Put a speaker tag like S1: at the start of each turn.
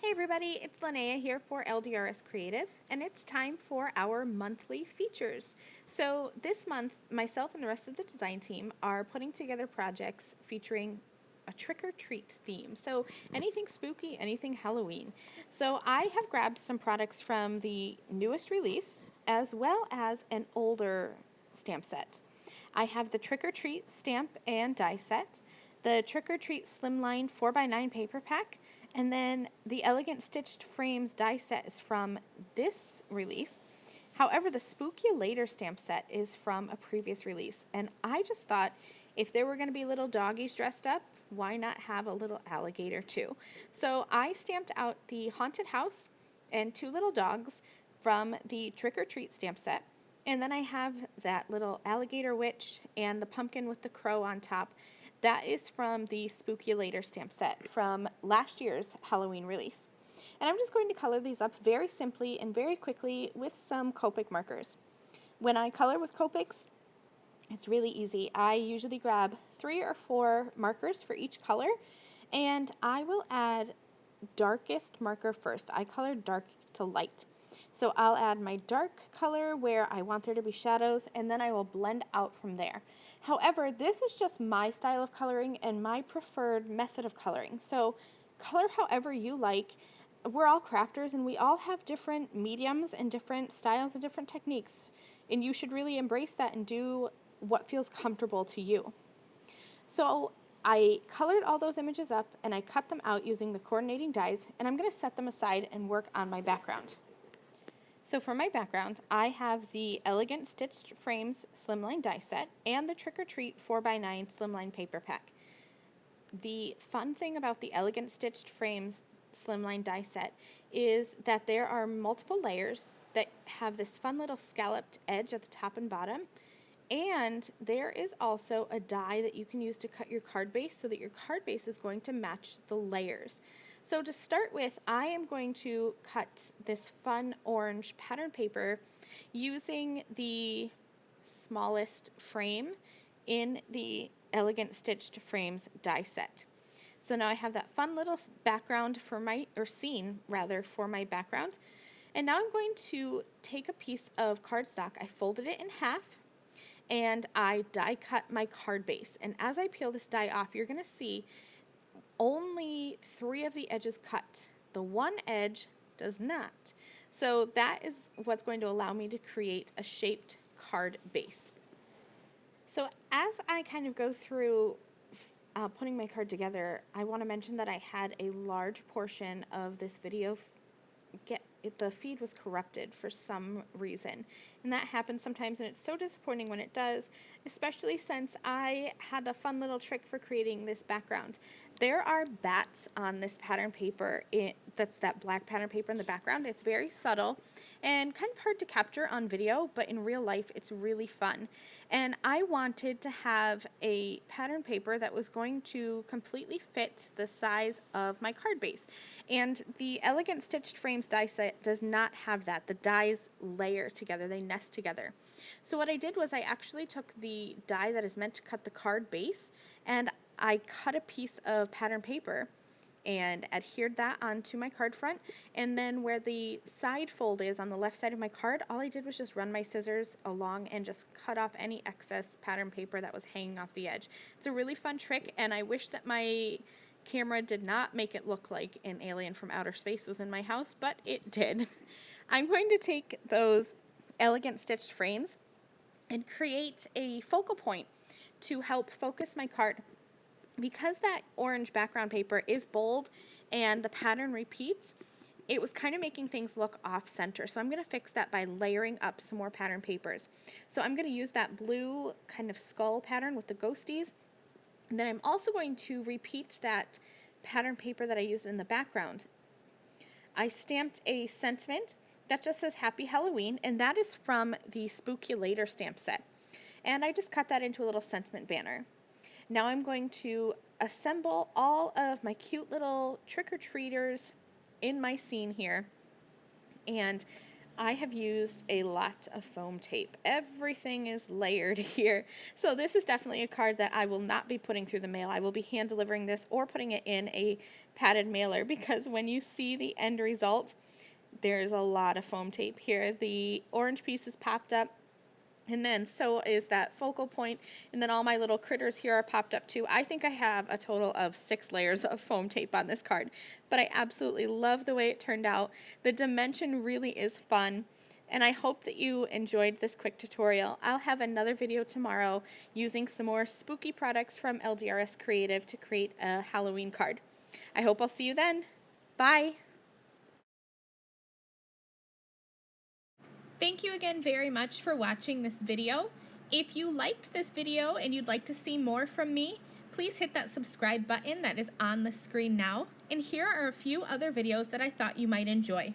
S1: Hey everybody, it's Lynnea here for LDRS Creative, and it's time for our monthly features. So this month, myself and the rest of the design team are putting together projects featuring a trick-or-treat theme. So anything spooky, anything Halloween. So I have grabbed some products from the newest release, as well as an older stamp set. I have the Trick-or-Treat stamp and die set, the Trick-or-Treat Slimline 4x9 paper pack, and then the Elegant Stitched Frames die set is from this release. However, the Spooky Later stamp set is from a previous release. And I just thought if there were going to be little doggies dressed up, why not have a little alligator too? So I stamped out the Haunted House and two little dogs from the Trick or Treat stamp set. And then I have that little alligator witch and the pumpkin with the crow on top. That is from the Spooky Later stamp set from last year's Halloween release. And I'm just going to color these up very simply and very quickly with some Copic markers. When I color with Copics, it's really easy. I usually grab 3 or 4 markers for each color, and I will add darkest marker first. I color dark to light. So I'll add my dark color where I want there to be shadows, and then I will blend out from there. However, this is just my style of coloring and my preferred method of coloring. So color however you like. We're all crafters and we all have different mediums and different styles and different techniques. And you should really embrace that and do what feels comfortable to you. So I colored all those images up and I cut them out using the coordinating dies, and I'm going to set them aside and work on my background. So for my background, I have the Elegant Stitched Frames Slimline die set and the Trick or Treat 4x9 Slimline paper pack. The fun thing about the Elegant Stitched Frames Slimline die set is that there are multiple layers that have this fun little scalloped edge at the top and bottom. And there is also a die that you can use to cut your card base so that your card base is going to match the layers. So to start with, I am going to cut this fun orange pattern paper using the smallest frame in the Elegant Stitched Frames die set. So now I have that fun little background for my, or scene rather, for my background. And now I'm going to take a piece of cardstock. I folded it in half and I die cut my card base. And as I peel this die off, you're going to see only 3 of the edges cut. The one edge does not. So that is what's going to allow me to create a shaped card base. So as I kind of go through putting my card together, I want to mention that I had a large portion of this video the feed was corrupted for some reason, and that happens sometimes, and it's so disappointing when it does, especially since I had a fun little trick for creating this background. There are bats on this pattern paper, that's that black pattern paper in the background. It's very subtle and kind of hard to capture on video, but in real life it's really fun. And I wanted to have a pattern paper that was going to completely fit the size of my card base. And the Elegant Stitched Frames die set does not have that. The dies layer together, they nest together. So what I did was I actually took the die that is meant to cut the card base, and I cut a piece of pattern paper and adhered that onto my card front, and then where the side fold is on the left side of my card, all I did was just run my scissors along and just cut off any excess pattern paper that was hanging off the edge. It's a really fun trick, and I wish that my camera did not make it look like an alien from outer space was in my house, but it did. I'm going to take those Elegant Stitched frames and create a focal point to help focus my card. Because that orange background paper is bold and the pattern repeats, it was kind of making things look off center. So I'm going to fix that by layering up some more pattern papers. So I'm going to use that blue kind of skull pattern with the ghosties. And then I'm also going to repeat that pattern paper that I used in the background. I stamped a sentiment that just says Happy Halloween, and that is from the Spooky Later stamp set. And I just cut that into a little sentiment banner. Now I'm going to assemble all of my cute little trick-or-treaters in my scene here. And I have used a lot of foam tape. Everything is layered here. So this is definitely a card that I will not be putting through the mail. I will be hand delivering this or putting it in a padded mailer, because when you see the end result, there's a lot of foam tape here. The orange piece is popped up, and then so is that focal point, and then all my little critters here are popped up too. I think I have a total of 6 layers of foam tape on this card, but I absolutely love the way it turned out. The dimension really is fun, and I hope that you enjoyed this quick tutorial. I'll have another video tomorrow using some more spooky products from LDRS Creative to create a Halloween card. I hope I'll see you then. Bye! Thank you again very much for watching this video. If you liked this video and you'd like to see more from me, please hit that subscribe button that is on the screen now. And here are a few other videos that I thought you might enjoy.